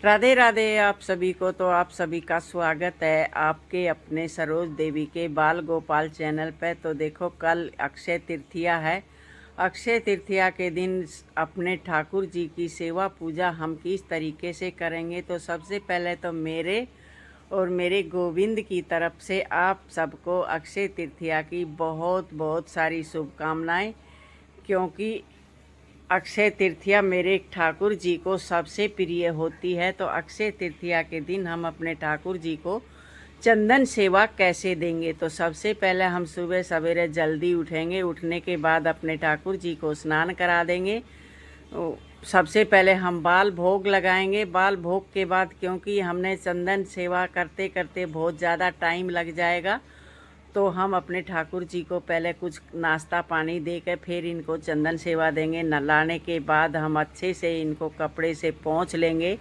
राधे राधे आप सभी को। तो आप सभी का स्वागत है आपके अपने सरोज देवी के बाल गोपाल चैनल पे। तो देखो, कल अक्षय तृतीया है। अक्षय तृतीया के दिन अपने ठाकुर जी की सेवा पूजा हम किस तरीके से करेंगे, तो सबसे पहले तो मेरे और मेरे गोविंद की तरफ से आप सबको अक्षय तृतीया की बहुत बहुत सारी शुभकामनाएं, क्योंकि अक्षय तृतीया मेरे ठाकुर जी को सबसे प्रिय होती है। तो अक्षय तृतीया के दिन हम अपने ठाकुर जी को चंदन सेवा कैसे देंगे, तो सबसे पहले हम सुबह सवेरे जल्दी उठेंगे। उठने के बाद अपने ठाकुर जी को स्नान करा देंगे। सबसे पहले हम बाल भोग लगाएंगे। बाल भोग के बाद, क्योंकि हमने चंदन सेवा करते करते बहुत ज़्यादा टाइम लग जाएगा, तो हम अपने ठाकुर जी को पहले कुछ नाश्ता पानी देकर फिर इनको चंदन सेवा देंगे। नहलाने के बाद हम अच्छे से इनको कपड़े से पोंछ लेंगे।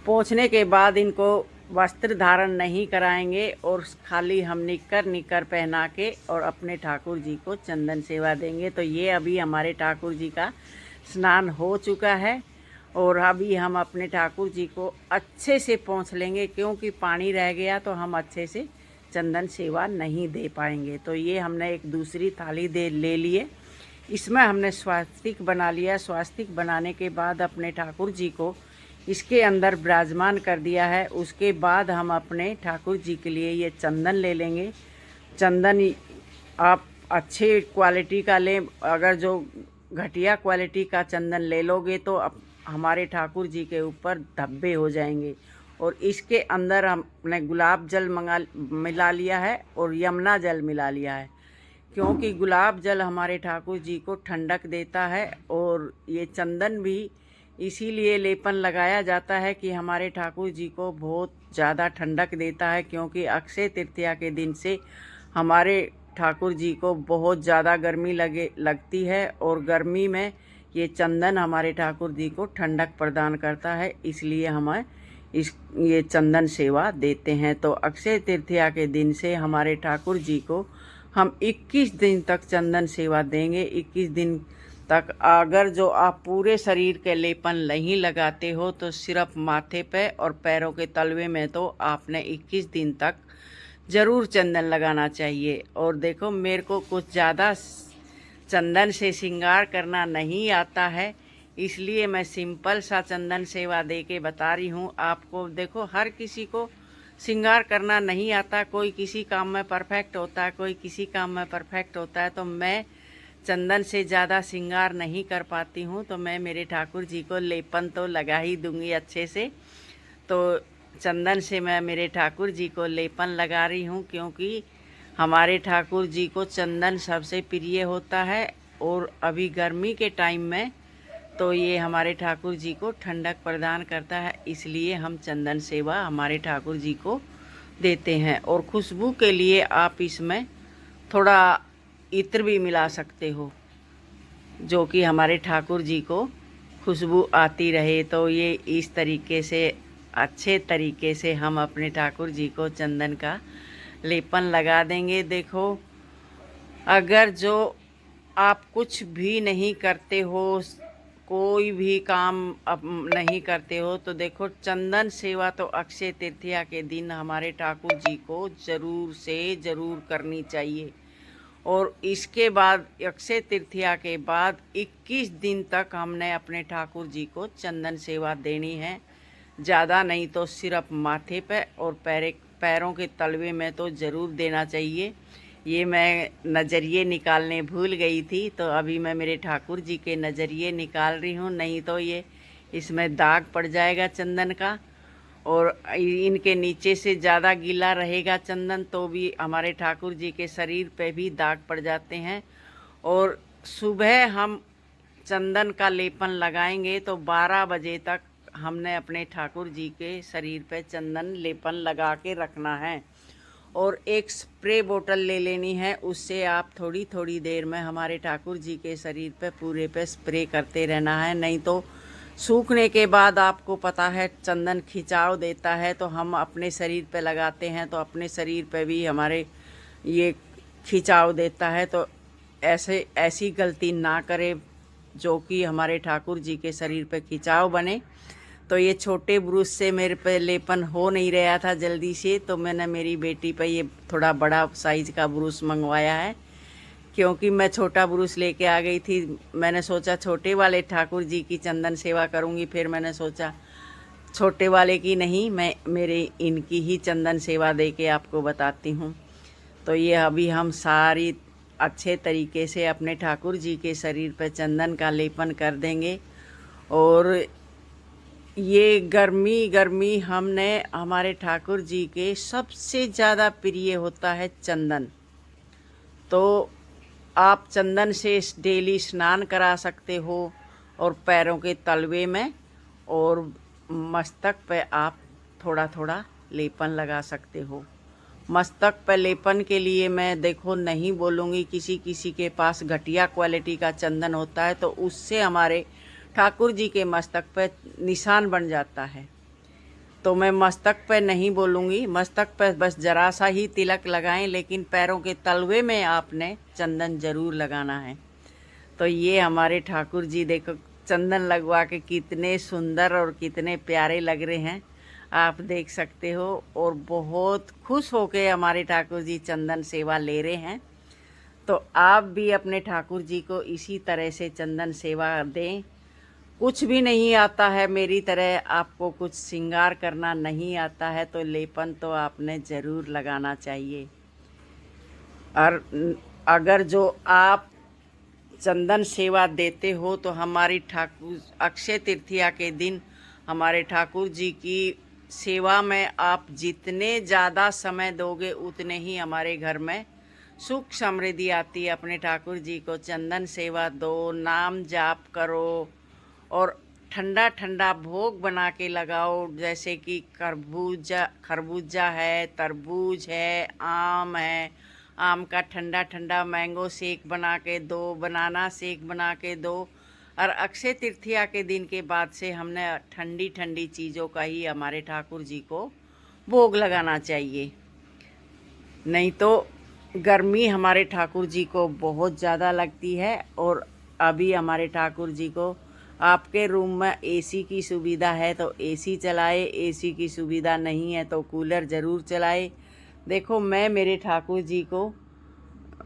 पोंछने के बाद इनको वस्त्र धारण नहीं कराएंगे और खाली हम निक्कर पहना के और अपने ठाकुर जी को चंदन सेवा देंगे। तो ये अभी हमारे ठाकुर जी का स्नान हो चुका है और अभी हम अपने ठाकुर जी को अच्छे से पोंछ लेंगे, क्योंकि पानी रह गया तो हम अच्छे से चंदन सेवा नहीं दे पाएंगे। तो ये हमने एक दूसरी थाली ले लिए, इसमें हमने स्वास्तिक बना लिया। स्वास्तिक बनाने के बाद अपने ठाकुर जी को इसके अंदर विराजमान कर दिया है। उसके बाद हम अपने ठाकुर जी के लिए ये चंदन ले लेंगे। चंदन आप अच्छे क्वालिटी का लें, अगर जो घटिया क्वालिटी का चंदन ले लोगे तो हमारे ठाकुर जी के ऊपर धब्बे हो जाएंगे। और इसके अंदर हमने गुलाब जल मिला लिया है और यमुना जल मिला लिया है, क्योंकि गुलाब जल हमारे ठाकुर जी को ठंडक देता है और ये चंदन भी इसीलिए लेपन लगाया जाता है कि हमारे ठाकुर जी को बहुत ज़्यादा ठंडक देता है। क्योंकि अक्षय तृतीया के दिन से हमारे ठाकुर जी को बहुत ज़्यादा गर्मी लगती है और गर्मी में ये चंदन हमारे ठाकुर जी को ठंडक प्रदान करता है, इसलिए हमें ये चंदन सेवा देते हैं। तो अक्षय तृतीया के दिन से हमारे ठाकुर जी को हम 21 दिन तक चंदन सेवा देंगे। 21 दिन तक अगर जो आप पूरे शरीर के लेपन नहीं लगाते हो तो सिर्फ माथे पे और पैरों के तलवे में तो आपने 21 दिन तक ज़रूर चंदन लगाना चाहिए। और देखो, मेरे को कुछ ज़्यादा चंदन से श्रृंगार करना नहीं आता है, इसलिए मैं सिंपल सा चंदन सेवा दे के बता रही हूँ आपको। देखो, हर किसी को श्रृंगार करना नहीं आता, कोई किसी काम में परफेक्ट होता है, कोई किसी काम में परफेक्ट होता है। तो मैं चंदन से ज़्यादा श्रृंगार नहीं कर पाती हूँ, तो मैं मेरे ठाकुर जी को लेपन तो लगा ही दूँगी अच्छे से। तो चंदन से मैं मेरे ठाकुर जी को लेपन लगा रही हूँ, क्योंकि हमारे ठाकुर जी को चंदन सबसे प्रिय होता है। और अभी गर्मी के टाइम में तो ये हमारे ठाकुर जी को ठंडक प्रदान करता है, इसलिए हम चंदन सेवा हमारे ठाकुर जी को देते हैं। और खुशबू के लिए आप इसमें थोड़ा इत्र भी मिला सकते हो, जो कि हमारे ठाकुर जी को खुशबू आती रहे। तो ये इस तरीके से अच्छे तरीके से हम अपने ठाकुर जी को चंदन का लेपन लगा देंगे। देखो, अगर जो आप कुछ भी नहीं करते हो, कोई भी काम अब नहीं करते हो, तो देखो, चंदन सेवा तो अक्षय तृतीया के दिन हमारे ठाकुर जी को ज़रूर से ज़रूर करनी चाहिए। और इसके बाद अक्षय तृतीया के बाद 21 दिन तक हमने अपने ठाकुर जी को चंदन सेवा देनी है। ज़्यादा नहीं तो सिर्फ माथे पे और पैरों के तलवे में तो ज़रूर देना चाहिए। ये मैं नज़रिए निकालने भूल गई थी, तो अभी मैं मेरे ठाकुर जी के नज़रिए निकाल रही हूँ, नहीं तो ये इसमें दाग पड़ जाएगा चंदन का। और इनके नीचे से ज़्यादा गीला रहेगा चंदन तो भी हमारे ठाकुर जी के शरीर पे भी दाग पड़ जाते हैं। और सुबह हम चंदन का लेपन लगाएंगे तो 12 बजे तक हमने अपने ठाकुर जी के शरीर पे चंदन लेपन लगा के रखना है। और एक स्प्रे बोतल ले लेनी है, उससे आप थोड़ी थोड़ी देर में हमारे ठाकुर जी के शरीर पे पूरे पे स्प्रे करते रहना है। नहीं तो सूखने के बाद आपको पता है चंदन खिंचाव देता है, तो हम अपने शरीर पे लगाते हैं तो अपने शरीर पे भी हमारे ये खिंचाव देता है। तो ऐसी गलती ना करें जो कि हमारे ठाकुर जी के शरीर पे खिंचाव बने। तो ये छोटे ब्रश से मेरे पे लेपन हो नहीं रहा था जल्दी से, तो मैंने मेरी बेटी पे ये थोड़ा बड़ा साइज़ का ब्रश मंगवाया है, क्योंकि मैं छोटा ब्रश लेके आ गई थी। मैंने सोचा छोटे वाले ठाकुर जी की चंदन सेवा करूँगी, फिर मैंने सोचा छोटे वाले की नहीं, मैं मेरे इनकी ही चंदन सेवा दे के आपको बताती हूँ। तो ये अभी हम सारी अच्छे तरीके से अपने ठाकुर जी के शरीर पर चंदन का लेपन कर देंगे। और ये गर्मी हमने हमारे ठाकुर जी के सबसे ज़्यादा प्रिय होता है चंदन। तो आप चंदन से डेली स्नान करा सकते हो, और पैरों के तलवे में और मस्तक पे आप थोड़ा थोड़ा लेपन लगा सकते हो। मस्तक पे लेपन के लिए मैं देखो नहीं बोलूँगी, किसी किसी के पास घटिया क्वालिटी का चंदन होता है तो उससे हमारे ठाकुर जी के मस्तक पे निशान बन जाता है। तो मैं मस्तक पे नहीं बोलूँगी, मस्तक पे बस ज़रा सा ही तिलक लगाएं, लेकिन पैरों के तलवे में आपने चंदन ज़रूर लगाना है। तो ये हमारे ठाकुर जी देखो चंदन लगवा के कितने सुंदर और कितने प्यारे लग रहे हैं, आप देख सकते हो। और बहुत खुश होके हमारे ठाकुर जी चंदन सेवा ले रहे हैं। तो आप भी अपने ठाकुर जी को इसी तरह से चंदन सेवा दें। कुछ भी नहीं आता है मेरी तरह, आपको कुछ श्रृंगार करना नहीं आता है, तो लेपन तो आपने ज़रूर लगाना चाहिए। और अगर जो आप चंदन सेवा देते हो तो हमारी ठाकुर अक्षय तृतीया के दिन हमारे ठाकुर जी की सेवा में आप जितने ज़्यादा समय दोगे उतने ही हमारे घर में सुख समृद्धि आती है। अपने ठाकुर जी को चंदन सेवा दो, नाम जाप करो, और ठंडा ठंडा भोग बना के लगाओ, जैसे कि खरबूजा है, तरबूज है, आम है। आम का ठंडा ठंडा मैंगो शेक बना के दो, बनाना शेक बना के दो। और अक्षय तृतीया के दिन के बाद से हमने ठंडी ठंडी चीज़ों का ही हमारे ठाकुर जी को भोग लगाना चाहिए। नहीं तो गर्मी हमारे ठाकुर जी को बहुत ज़्यादा लगती है। और अभी हमारे ठाकुर जी को आपके रूम में एसी की सुविधा है तो एसी चलाए, एसी की सुविधा नहीं है तो कूलर ज़रूर चलाए। देखो मैं मेरे ठाकुर जी को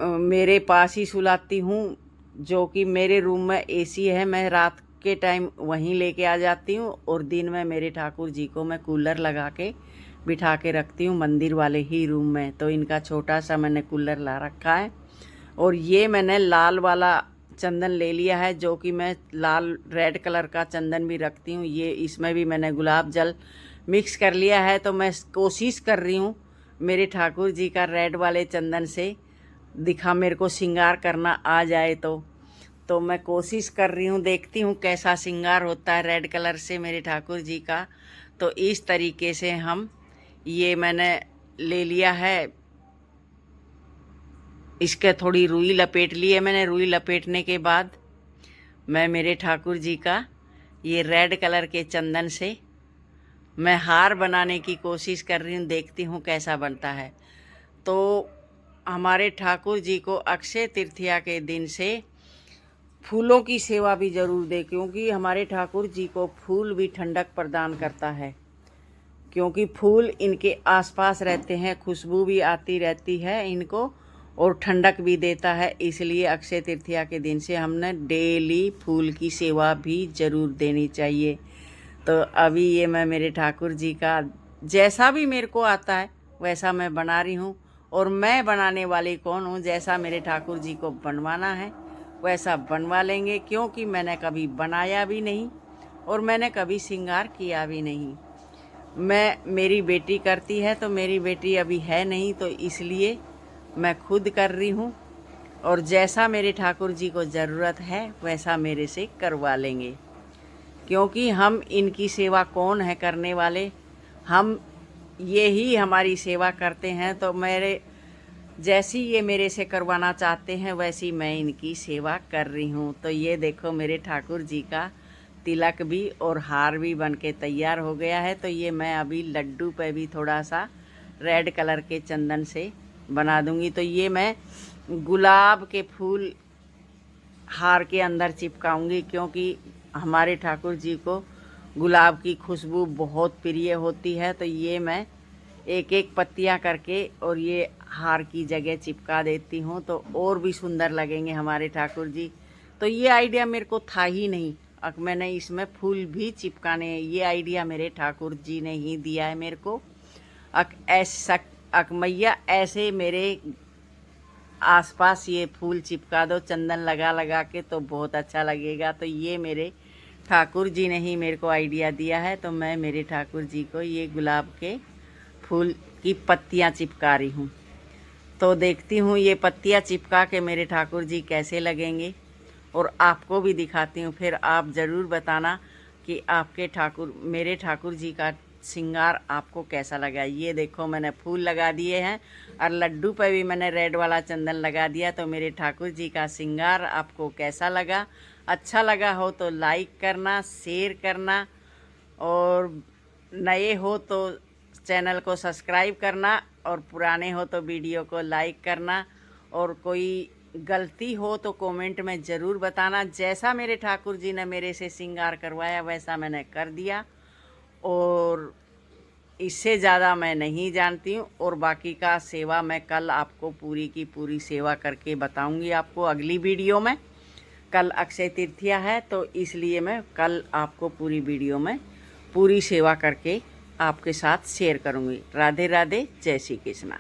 मेरे पास ही सुलाती हूँ, जो कि मेरे रूम में एसी है। मैं रात के टाइम वहीं लेके आ जाती हूँ, और दिन में मेरे ठाकुर जी को मैं कूलर लगा के बिठा के रखती हूँ मंदिर वाले ही रूम में। तो इनका छोटा सा मैंने कूलर ला रखा है। और ये मैंने लाल वाला चंदन ले लिया है, जो कि मैं लाल रेड कलर का चंदन भी रखती हूँ। ये इसमें भी मैंने गुलाब जल मिक्स कर लिया है। तो मैं कोशिश कर रही हूँ मेरे ठाकुर जी का रेड वाले चंदन से मेरे को श्रृंगार करना आ जाए। तो मैं कोशिश कर रही हूँ, देखती हूँ कैसा श्रृंगार होता है रेड कलर से मेरे ठाकुर जी का। तो इस तरीके से ये मैंने ले लिया है। इसके थोड़ी रुई लपेट ली है मैंने। रुई लपेटने के बाद मैं मेरे ठाकुर जी का ये रेड कलर के चंदन से मैं हार बनाने की कोशिश कर रही हूँ, देखती हूँ कैसा बनता है। तो हमारे ठाकुर जी को अक्षय तृतीया के दिन से फूलों की सेवा भी ज़रूर दें, क्योंकि हमारे ठाकुर जी को फूल भी ठंडक प्रदान करता है। क्योंकि फूल इनके आसपास रहते हैं, खुशबू भी आती रहती है इनको, और ठंडक भी देता है। इसलिए अक्षय तृतीया के दिन से हमने डेली फूल की सेवा भी ज़रूर देनी चाहिए। तो अभी ये मैं मेरे ठाकुर जी का जैसा भी मेरे को आता है वैसा मैं बना रही हूँ। और मैं बनाने वाली कौन हूँ, जैसा मेरे ठाकुर जी को बनवाना है वैसा बनवा लेंगे, क्योंकि मैंने कभी बनाया भी नहीं और मैंने कभी श्रृंगार किया भी नहीं। मेरी बेटी करती है, तो मेरी बेटी अभी है नहीं, तो इसलिए मैं खुद कर रही हूँ। और जैसा मेरे ठाकुर जी को ज़रूरत है वैसा मेरे से करवा लेंगे, क्योंकि हम इनकी सेवा कौन है करने वाले, हम ये ही हमारी सेवा करते हैं। तो जैसी ये मेरे से करवाना चाहते हैं वैसी मैं इनकी सेवा कर रही हूँ। तो ये देखो मेरे ठाकुर जी का तिलक भी और हार भी बन के तैयार हो गया है। तो ये मैं अभी लड्डू पे भी थोड़ा सा रेड कलर के चंदन से बना दूँगी। तो ये मैं गुलाब के फूल हार के अंदर चिपकाऊंगी, क्योंकि हमारे ठाकुर जी को गुलाब की खुशबू बहुत प्रिय होती है। तो ये मैं एक एक पत्तियां करके और ये हार की जगह चिपका देती हूँ, तो और भी सुंदर लगेंगे हमारे ठाकुर जी। तो ये आइडिया मेरे को था ही नहीं, अब मैंने इसमें फूल भी चिपकाने हैं, ये आइडिया मेरे ठाकुर जी ने ही दिया है मेरे को। ऐसा मैया ऐसे मेरे आसपास ये फूल चिपका दो चंदन लगा लगा के, तो बहुत अच्छा लगेगा। तो ये मेरे ठाकुर जी ने ही मेरे को आइडिया दिया है। तो मैं मेरे ठाकुर जी को ये गुलाब के फूल की पत्तियां चिपका रही हूँ। तो देखती हूँ ये पत्तियां चिपका के मेरे ठाकुर जी कैसे लगेंगे, और आपको भी दिखाती हूँ। फिर आप ज़रूर बताना कि आपके मेरे ठाकुर जी का श्रृंगार आपको कैसा लगा। ये देखो मैंने फूल लगा दिए हैं और लड्डू पे भी मैंने रेड वाला चंदन लगा दिया। तो मेरे ठाकुर जी का श्रृंगार आपको कैसा लगा? अच्छा लगा हो तो लाइक करना, शेयर करना, और नए हो तो चैनल को सब्सक्राइब करना, और पुराने हो तो वीडियो को लाइक करना। और कोई गलती हो तो कमेंट में ज़रूर बताना। जैसा मेरे ठाकुर जी ने मेरे से श्रृंगार करवाया वैसा मैंने कर दिया, और इससे ज़्यादा मैं नहीं जानती हूँ। और बाकी का सेवा मैं कल आपको पूरी की पूरी सेवा करके बताऊँगी आपको अगली वीडियो में। कल अक्षय तृतीया है, तो इसलिए मैं कल आपको पूरी वीडियो में पूरी सेवा करके आपके साथ शेयर करूँगी। राधे राधे, जय श्री कृष्णा।